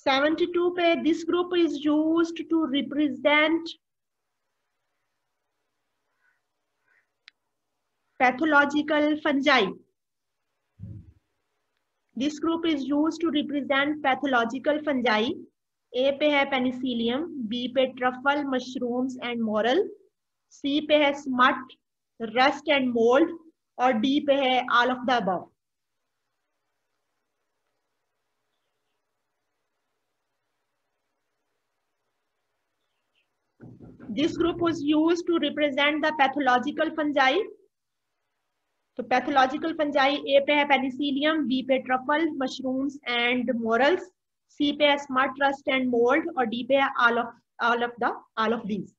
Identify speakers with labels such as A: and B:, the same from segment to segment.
A: 72 पे this group is used to represent pathological fungi. This group is used to represent pathological fungi. A पे है penicillium, B पे truffle, mushrooms and morel, C पे है smut, rust and mould, और D पे है all of the above. This group was used to represent the pathological fungi. तो pathological fungi A पे है पेनिसिलियम, बी पे truffle, mushrooms and morels, C पे है स्मट, रस्ट एंड मोल्ड, और डी पे है ऑल ऑफ दीज।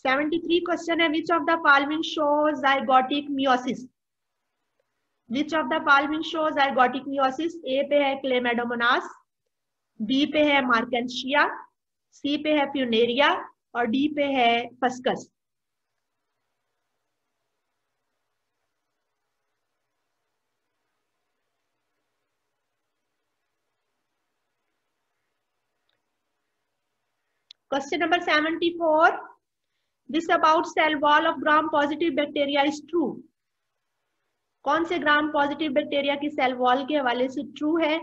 A: 73 क्वेश्चन है, which of the following shows zygotic meiosis. Which of the following shows zygotic meiosis. A पे है Chlamydomonas, B पे है मार्केंशिया, सी पे है फ्यूनेरिया, और डी पे है फस्कस। Question number 74, this about cell wall of gram positive bacteria is true. कौन से ग्राम पॉजिटिव बैक्टीरिया की सेल वॉल के हवाले से ट्रू है।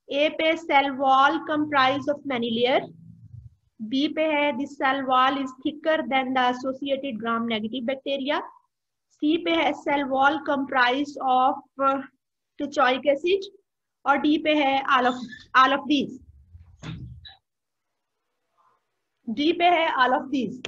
A: ए पे cell wall comprise of many layer, B पे है this cell wall is thicker than the associated gram negative bacteria, C पे है cell wall comprise of teichoic acid, और डी पे है ऑल ऑफ दीज। डी पे है ऑल ऑफ दीज।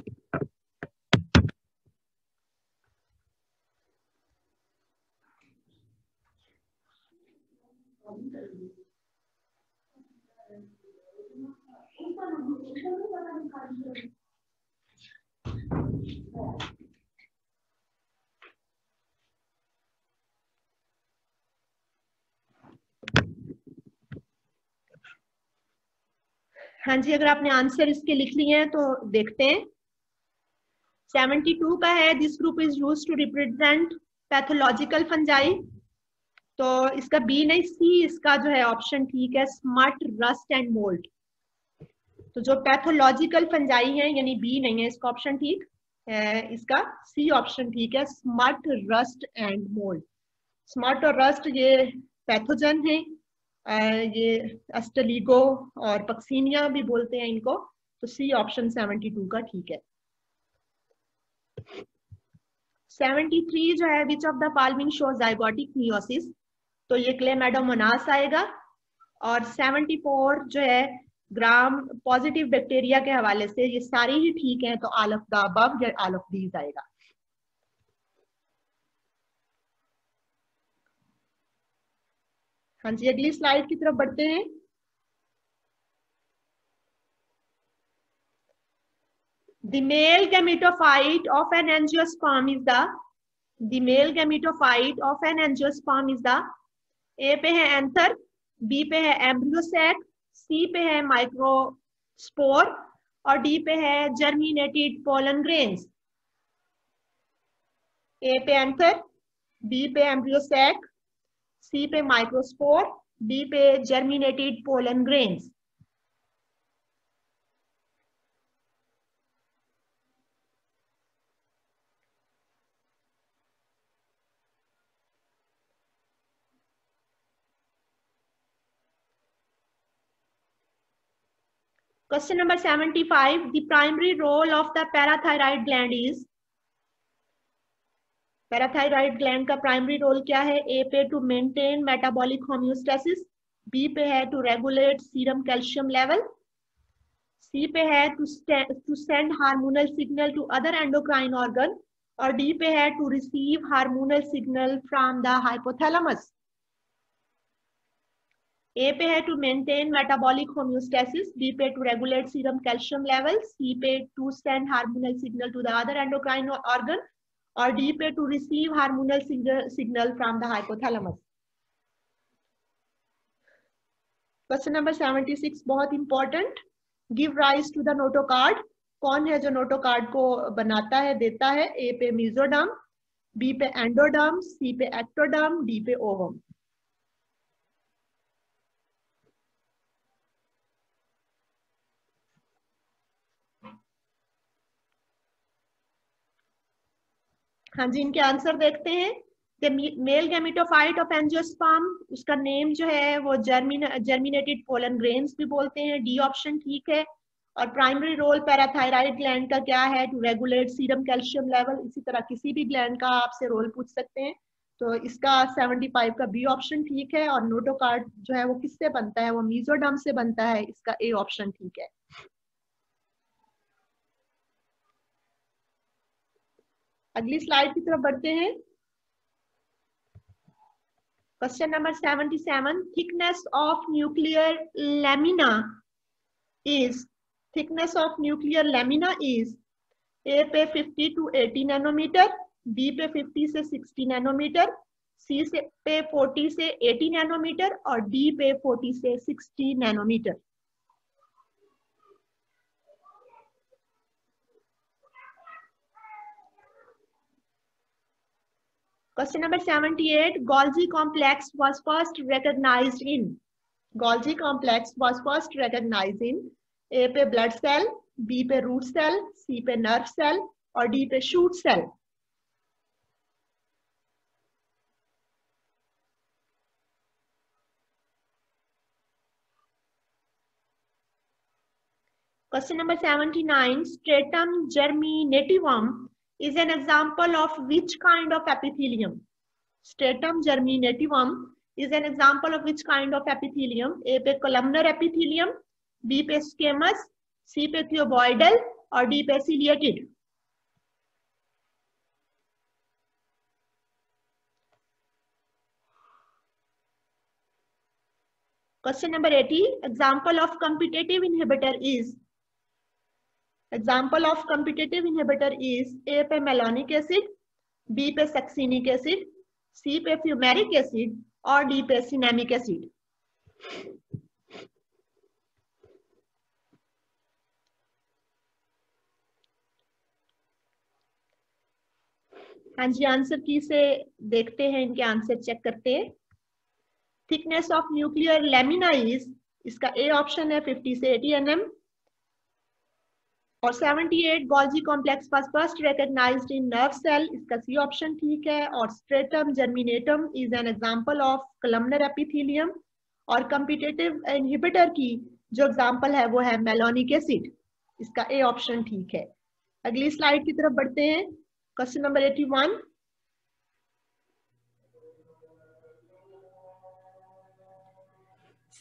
A: हाँ जी, अगर आपने आंसर इसके लिख लिए हैं तो देखते हैं। 72 का है, this group is used to represent pathological fungi. तो इसका बी नहीं, सी इसका जो है ऑप्शन ठीक है, स्मट, रस्ट एंड मोल्ड। तो जो पैथोलॉजिकल फंजाई है यानी बी नहीं है इसका ऑप्शन ठीक है, इसका सी ऑप्शन ठीक है, smut, rust and mould. Smut और रस्ट ये पैथोजन है, ये एस्टेलिगो और पक्सीनिया भी बोलते हैं इनको। तो सी ऑप्शन 72 का ठीक है। 73 जो है, which of the following show ज़ाइगोटिक meiosis. तो ये क्लेमेडोमोनास आएगा। और 74 जो है ग्राम पॉजिटिव बैक्टीरिया के हवाले से ये सारी ही ठीक है, तो ऑल ऑफ द अबव या ऑल ऑफ दीज आएगा। हाँ जी, अगली स्लाइड की तरफ बढ़ते हैं। The male gametophyte of an angiosperm is the male gametophyte of an angiosperm is the ए पे है एंथर, बी पे है एम्ब्रियोसैक, सी पे है माइक्रोस्पोर, और डी पे है जर्मिनेटेड पोलन ग्रेन्स। ए पे एंथर, बी पे एम्ब्रियोसैक, सी पे माइक्रोस्पोर, डी पे germinated pollen grains. Question number 75. The primary role of the parathyroid gland is. Parathyroid gland का प्राइमरी रोल क्या है। ए पे to maintain metabolic homeostasis, B पे है to regulate serum calcium level, C पे है to send hormonal signal to other endocrine organ, और D पे है to receive hormonal signal from the hypothalamus. A पे है to maintain metabolic homeostasis, B पे to regulate serum calcium level, C पे to send hormonal signal to the other endocrine organ, और D पे to receive hormonal signal from the hypothalamus. Question number 76 बहुत important. Give rise to the notochord. कौन है जो notochord को बनाता है, देता है। ए पे मेसोडर्म, बी पे एंडोडर्म, सी पे एक्टोडर्म, डी पे ओवम। हाँ जी, इनके आंसर देखते हैं। The male gametophyte of angiosperm, उसका नेम जो है वो जर्मिनेटेड पोलन ग्रेन्स भी बोलते हैं। डी ऑप्शन ठीक है। और प्राइमरी रोल पैराथायराइड ग्लैंड का क्या है? To regulate serum calcium level. इसी तरह किसी भी ग्लैंड का आपसे रोल पूछ सकते हैं। तो इसका 75 का बी ऑप्शन ठीक है। और नोटोकार्ड जो है वो किससे बनता है? वो मीजोडर्म से बनता है। इसका ए ऑप्शन ठीक है। अगली स्लाइड की तरफ बढ़ते हैं। Question number 77, thickness of nuclear lamina is, thickness of nuclear lamina is A पे 50 to 80 नैनोमीटर, बी पे 50 से 60 नैनोमीटर, सी से पे 40 से 80 नैनोमीटर और डी पे 40 से 60 nanometre. Question number 78, Golgi complex was first recognized in, Golgi complex was first recognized in ए पे ब्लड सेल, बी पे रूट सेल, सी पे नर्व सेल और डी पे shoot cell. Question number 79, stratum germinativum is an example of which kind of epithelium? Stratum germinativum is an example of which kind of epithelium? A पे columnar epithelium, B पे squamous, C पे cuboidal और D पे ciliated। Question number 80, example of competitive inhibitor is, example of competitive inhibitor is A पे malonic acid, B पे succinic acid, C पे fumaric acid और D पे cinnamic acid। हाँ जी, आंसर की से देखते हैं, इनके आंसर चेक करते हैं। Thickness of nuclear lamina is, इसका ए ऑप्शन है 50 से 80 nm। और 78, Golgi complex was first recognized in nerve cell, इसका सी ऑप्शन ठीक है। और stratum germinatum is an example of columnar epithelium. और कम्पिटिटिव इनहिबिटर की जो एग्जांपल है वो है मेलोनिक एसिड, इसका ए ऑप्शन ठीक है। अगली स्लाइड की तरफ बढ़ते हैं। Question number 81,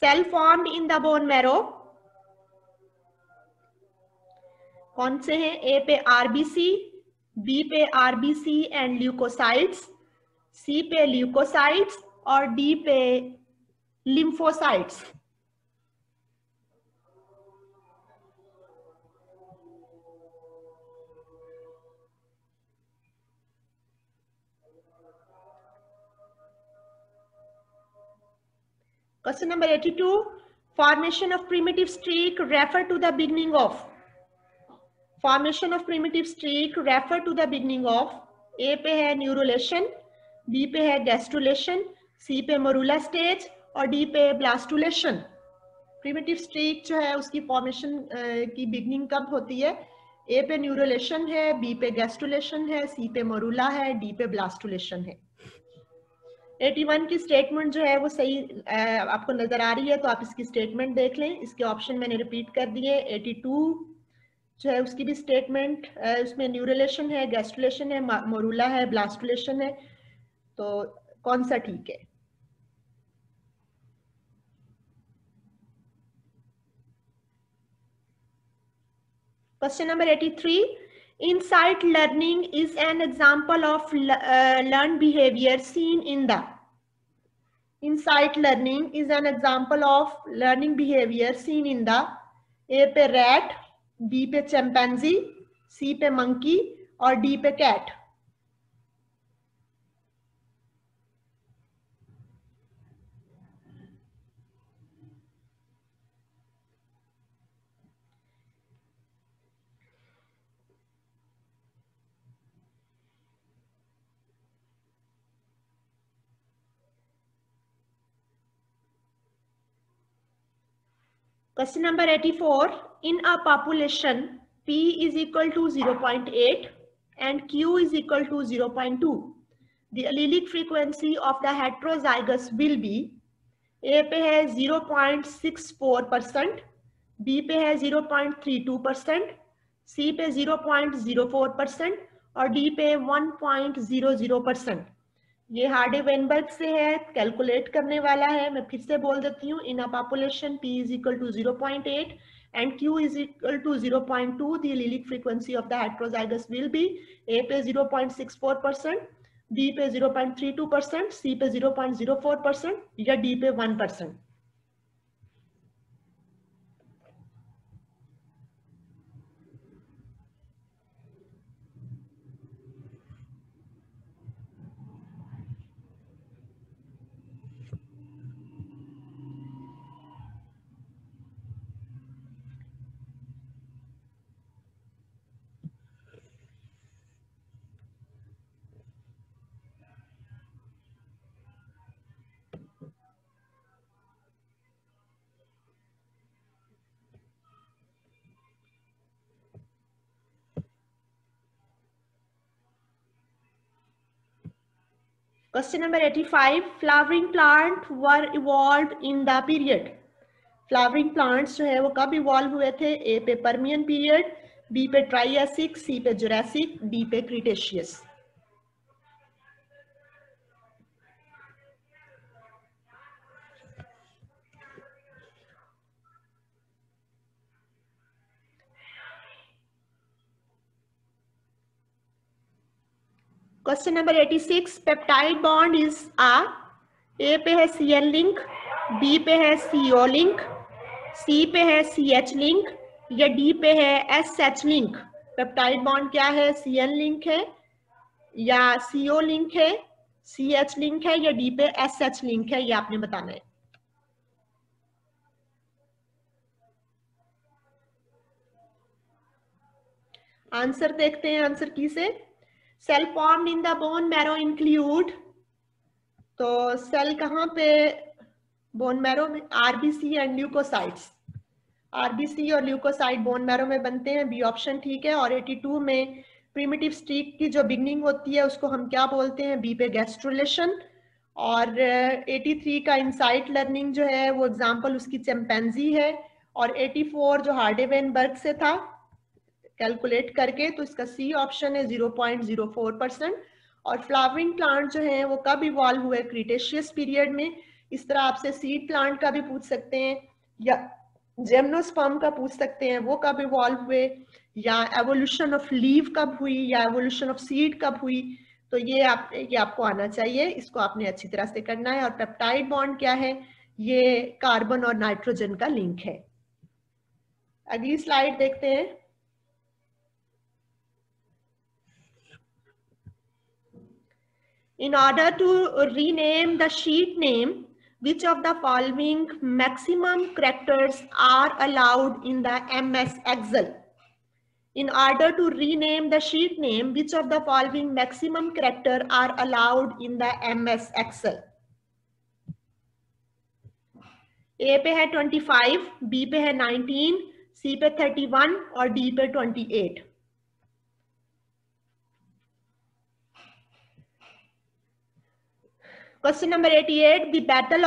A: cell formed in the bone marrow कौन से हैं? ए पे आरबीसी, बी पे आरबीसी एंड ल्यूकोसाइट्स, सी पे ल्यूकोसाइट्स और डी पे lymphocytes. Question number 82, formation of primitive streak refer to the beginning of, formation of primitive streak refer to the beginning of, ए पे है न्यूरोलेशन, बी पे है gastrulation, सी पे morula stage और D पे ब्लास्टुलेशन। प्रिमिटिव स्ट्रीक जो है उसकी फॉर्मेशन की बिगनिंग कब होती है? ए पे न्यूरोलेशन है, बी पे गैस्ट्रुलेशन है, सी पे मोरूला है, डी पे ब्लास्टुलेशन है। 81 की स्टेटमेंट जो है वो सही आपको नजर आ रही है तो आप इसकी स्टेटमेंट देख लें। इसके ऑप्शन मैंने रिपीट कर दिए। 82 जो है उसकी भी स्टेटमेंट, उसमें न्यूरोलेशन है, गैस्ट्रुलेशन है, मोरूला है, ब्लास्टुलेशन है। तो कौन सा ठीक है? Question number 83, insight learning is an example of learned behavior seen in the, insight learning is an example of learning behavior seen in the, ए पे रैट, बी पे चिंपैंजी, सी पे मंकी और डी पे cat. Question number 84, in a population P is equal to 0.8, and Q is equal to 0.2. The allelic frequency of the heterozygous will be A पे है 0.64%, B पे है 0.32%, C पे 0.04% और D पे 1.00%. ये हार्डे वेनबर्ग से है, कैलकुलेट करने वाला है. मैं फिर से बोल देती हूँ. In a population P is equal to 0.8 and Q is equal to 0.2. The allelic frequency of the heterozygous will be A पे 0.64%, B पे 0.32%, C पे 0.04% या D पे 1%. Question number 85. Flowering plant were evolved in the period. Flowering plants जो है वो कब evolve हुए थे? ए पे पर्मियन पीरियड, बी पे ट्राइएसिक, सी पे जुरासिक, डी पे Cretaceous. Question number 86. Peptide bond is A पे है CN लिंक, बी पे है CO लिंक, सी पे है CH लिंक या डी पे है SH लिंक. पेप्टाइड बॉन्ड क्या है? CN लिंक है या CO लिंक है, CH लिंक है या डी पे SH लिंक है, ये आपने बताना है. आंसर देखते हैं. आंसर की से cell formed in the bone marrow include. तो सेल कहाँ पे बोन मैरो में? RBC and leukocytes. आरबीसी और ल्यूकोसाइट बोन मैरो में बनते हैं. बी ऑप्शन ठीक है. और 82 में प्रिमिटिव स्ट्रीक की जो बिगनिंग होती है उसको हम क्या बोलते हैं? बी पे गैस्ट्रुलेशन. और 83 का इंसाइट लर्निंग जो है वो एग्जाम्पल उसकी चिंपैंजी है. और 84 जो हार्डे वेनबर्ग से था कैलकुलेट करके, तो इसका सी ऑप्शन है 0.04%. और फ्लावरिंग प्लांट जो है वो कब इवॉल्व हुए? क्रीटेशियस पीरियड में. इस तरह आपसे सीड प्लांट का भी पूछ सकते हैं या जिम्नोस्पर्म का पूछ सकते हैं, वो कब इवॉल्व हुए, या एवोल्यूशन ऑफ लीव कब हुई, या एवोल्यूशन ऑफ सीड कब हुई. तो ये आपको आना चाहिए. इसको आपने अच्छी तरह से करना है. और पेप्टाइड बॉन्ड क्या है? ये कार्बन और नाइट्रोजन का लिंक है. अगली स्लाइड देखते हैं. In order to rename the sheet name, which of the following maximum characters are allowed in the MS Excel? In order to rename the sheet name, which of the following maximum character are allowed in the MS Excel? A पे है 25, B पे है 19, C पे 31 और D पे 28. Question number 88. The Battle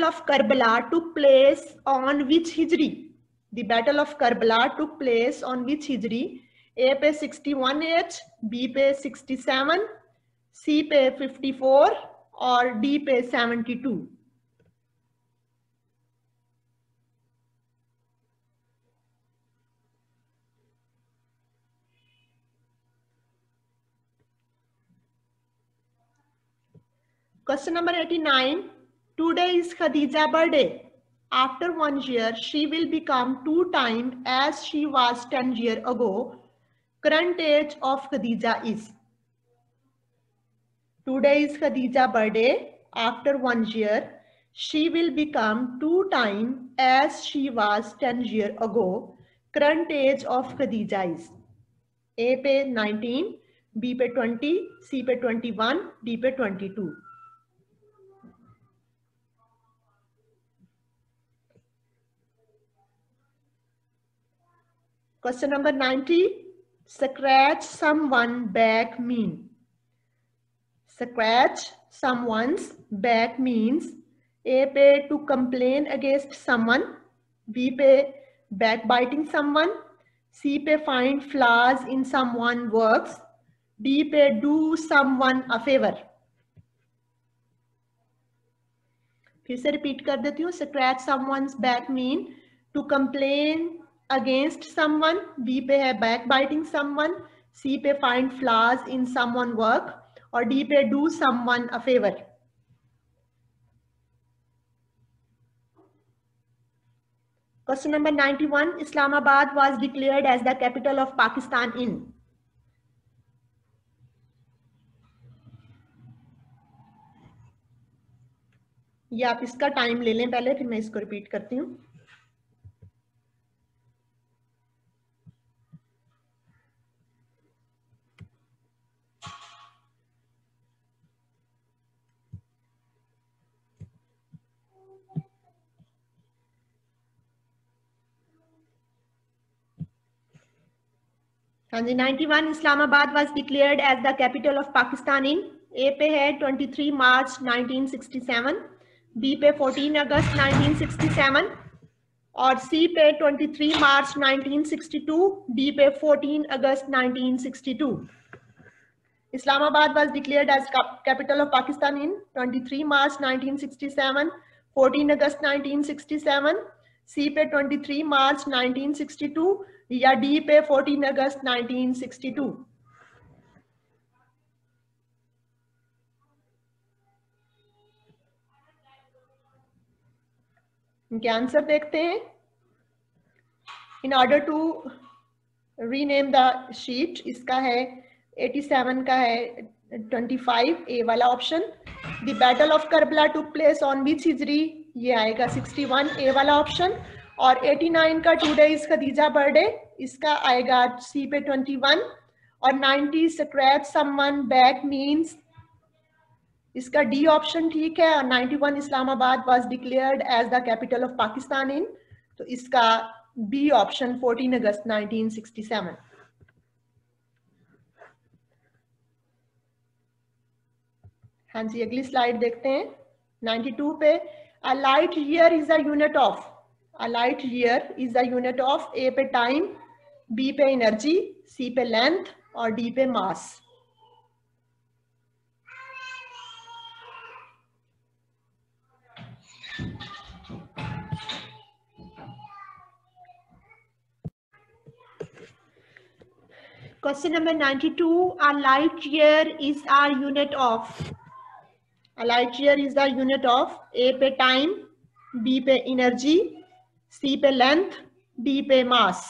A: of Karbala took place on which Hijri? The Battle of Karbala took place on which Hijri? A पे 61H, B पे 67, C पे 54 और D पे 72. Question number 89. Today is Khadija's birthday. After 1 year, she will become 2 times as she was 10 years ago. Current age of Khadija is. Today is Khadija's birthday. After 1 year, she will become 2 times as she was 10 years ago. Current age of Khadija is. A पे 19, B पे 20, C पे 21, D पे 22. Question number 90. scratch someone back mean? Scratch someone's back means A पे to complain against someone, B पे backbiting someone, C पे find flaws in someone's works, D पे do someone a favor. फिर से repeat कर देती हूँ. Scratch someone's back mean to complain against someone, B पे है backbiting someone, C पे find flaws in someone's work और D पे do someone a favor. Question number 91. Islamabad was declared as the capital of Pakistan in. ये आप इसका time ले लें पहले, फिर मैं इसको रिपीट करती हूँ. हाँ जी. 91. Islamabad was declared as the capital of Pakistan in. A पे है 23 मार्च 1967, B पे 14 अगस्त 1967 और C पे 23 मार्च 1962, D पे 14 अगस्त 1962. Islamabad was declared as capital of Pakistan in 23 March 1967, 14 August 1967, C पे 23 मार्च 1962 या D पे 14 अगस्त 1962. इनके आंसर देखते हैं. In order to rename the sheet, इसका है 87 का है 25 ए वाला option. The battle of Karbala took place on which Hijri, ये आएगा 61 ए वाला ऑप्शन. और 89 का टुडे इज खदीजा बर्थडे, इसका आएगा सी पे 21. और 90 स्क्रैच समवन बैक मींस, इसका डी ऑप्शन ठीक है. और 91 Islamabad was declared as the capital of Pakistan in, तो इसका बी ऑप्शन 14 अगस्त 1967. हाँ जी, अगली स्लाइड देखते हैं. 92 पे a light year is a unit of. A light year is a unit of. A पे टाइम, बी पे एनर्जी, सी पे लेंथ और डी पे mass. Question number 92. A light year is a unit of. A light year is the unit of. A पे time, B पे energy, C पे length, D पे mass.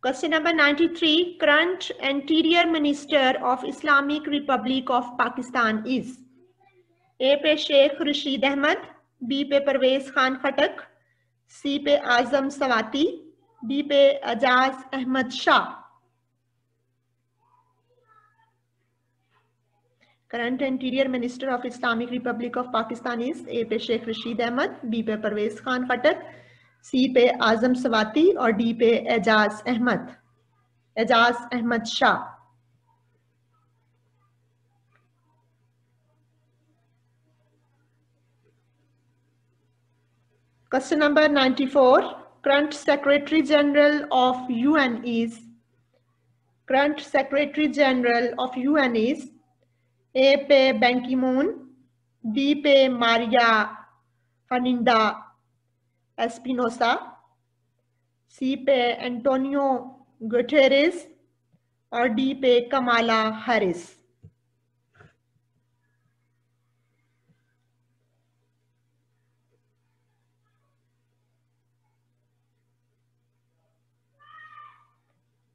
A: Question number 93. Current Interior Minister of Islamic Republic of Pakistan is. A पे Sheikh Rashid Ahmad, B पे परवेज खान खटक, C पे आजम Swati, D पे Ejaz Ahmad Shah. Current interior minister of Islamic Republic of Pakistan is. A पे Sheikh Rashid Ahmad, B पे परवेज खान खटक, सी पे आजम सवाती और डी पे Ejaz Ahmad Shah. Question number 94. Current Secretary General of UN is. Current Secretary General of UN is. A पे ban Ki-moon, B पे Maria फर्निंडा Espinosa, C पे Antonio Guterres और D पे Kamala Harris.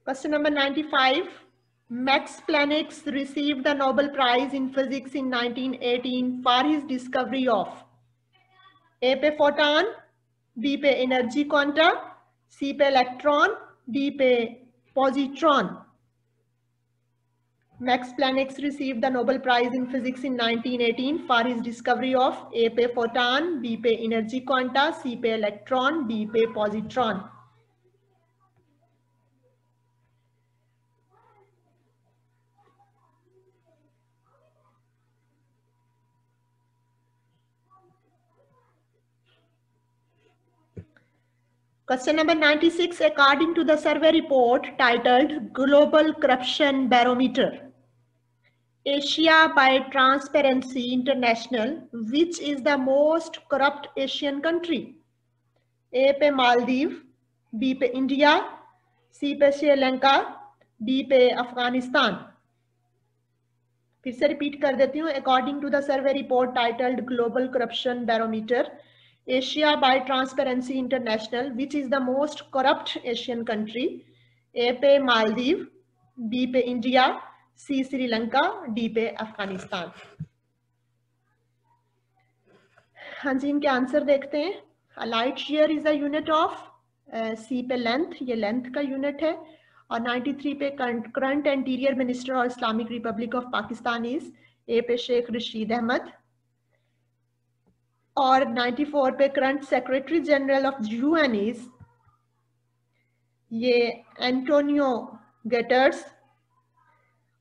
A: Question number 95. Max Planck received the Nobel Prize in Physics in 1918 for his discovery of. A पे photon, B पे energy quanta, C पे electron, D पे positron. Max Planck received the Nobel Prize in Physics in 1918 for his discovery of A पे photon, B पे energy quanta, C पे electron, D पे positron. Question number 96. According to the survey report titled Global Corruption Barometer, Asia by Transparency International, which is the most corrupt Asian country? A पे Maldives, B पे India, C पे Sri Lanka, D पे अफगानिस्तान. फिर से repeat कर देती हूँ. According to the survey report titled Global Corruption Barometer, Asia by Transparency International, which is the most corrupt Asian country? A पे मालदीव, B पे इंडिया, C श्रीलंका, D पे अफगानिस्तान. हाँ जी, इनके आंसर देखते हैं. A light year is a unit of C पे length, ये length का यूनिट है. और 93 पे करंट इंटीरियर मिनिस्टर और Islamic Republic of Pakistan is A पे शेख रशीद अहमद. और 94 पे current secretary general of UN is ये एंटोनियो गेटर्स.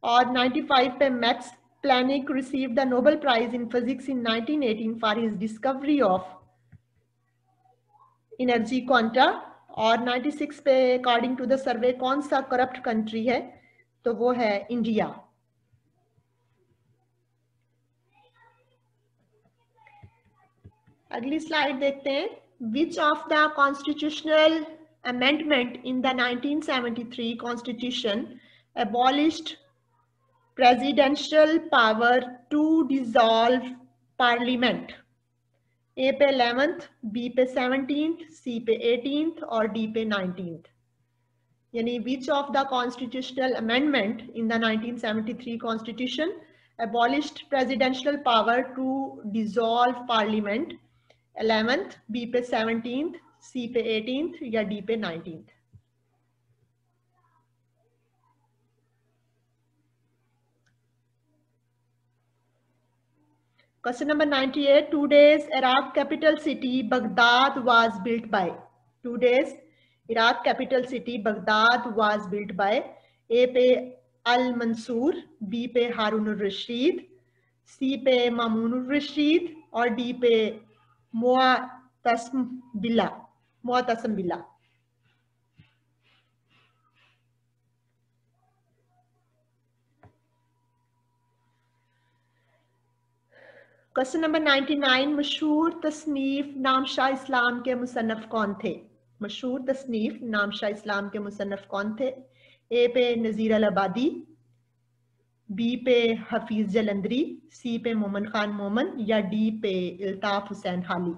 A: और 95 पे Max Planck received the Nobel prize in physics in 1918 for his discovery of energy quanta. और 96 पे according to the survey कौन सा करप्ट कंट्री है? तो वो है इंडिया. अगली स्लाइड देखते हैं. विच of the constitutional amendment in the 1973 constitution abolished presidential power to dissolve parliament? ए पे 11th, बी पे 17th, सी पे 18th और डी पे 19th. यानी which of the constitutional amendment in the 1973 constitution abolished presidential power to dissolve parliament? 11th, B पे 17th, सी पे 18th या D पे 19th. Question number 98. Today's Iraq capital city Baghdad was built by. Today's Iraq capital city Baghdad was built by. A पे अल Mansoor, B पे हारून रशीद, सी पे मामून रशीद और D पे मुअतसम बिल्ला. Question number 99. मशहूर तसनीफ नामशाह इस्लाम के मुसन्नफ कौन थे? मशहूर तसनीफ नामशाह इस्लाम के मुसन्नफ कौन थे? ए पे नज़ीर अल आबादी, बी पे हफीज जलंधरी, सी पे मोमन खान मोमन या डी पे इल्ताफ हुसैन हाली.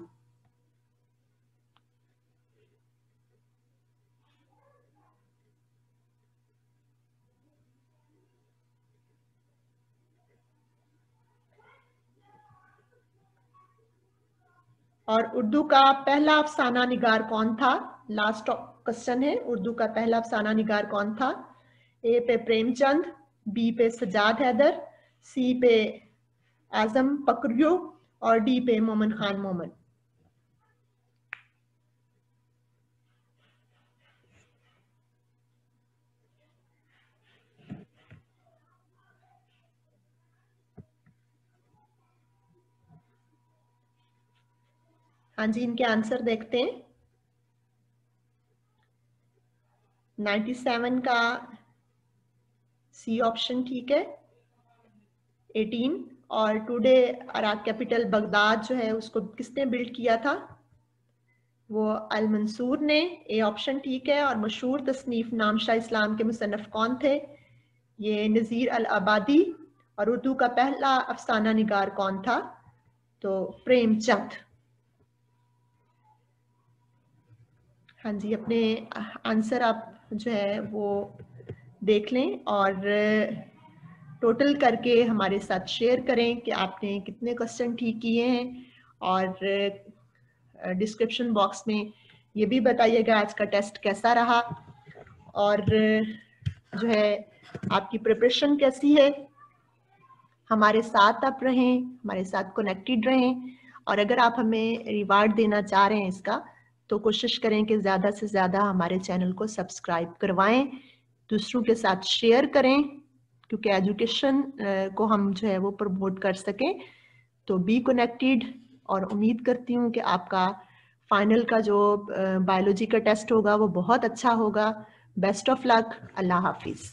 A: और उर्दू का पहला अफसाना निगार कौन था? लास्ट क्वेश्चन है. उर्दू का पहला अफसाना निगार कौन था? ए पे प्रेमचंद, बी पे सजाद हैदर, सी पे आजम पकरियो और डी पे मोमन खान मोमन. हाँ जी, इनके आंसर देखते हैं. 97 का सी ऑप्शन ठीक है. 18 और टुडे इराक कैपिटल बगदाद जो है उसको किसने बिल्ड किया था? वो अल मंसूर ने. ए ऑप्शन ठीक है. और मशहूर तसनीफ नामशाह इस्लाम के मुसन्नफ कौन थे? ये नज़ीर अल आबादी. और उर्दू का पहला अफसाना निगार कौन था? तो प्रेमचंद. हाँ जी, अपने आंसर आप जो है वो देख लें और टोटल करके हमारे साथ शेयर करें कि आपने कितने क्वेश्चन ठीक किए हैं. और डिस्क्रिप्शन बॉक्स में ये भी बताइएगा आज का टेस्ट कैसा रहा. और जो है आपकी प्रिपरेशन कैसी है? हमारे साथ आप रहें, हमारे साथ कनेक्टेड रहें, और अगर आप हमें रिवार्ड देना चाह रहे हैं इसका, तो कोशिश करें कि ज़्यादा से ज़्यादा हमारे चैनल को सब्सक्राइब करवाएं, दूसरों के साथ शेयर करें, क्योंकि एजुकेशन को हम जो है वो प्रमोट कर सकें। तो बी कनेक्टेड, और उम्मीद करती हूँ कि आपका फाइनल का जो बायोलॉजी का टेस्ट होगा वो बहुत अच्छा होगा। Best of luck. अल्लाह हाफिज़।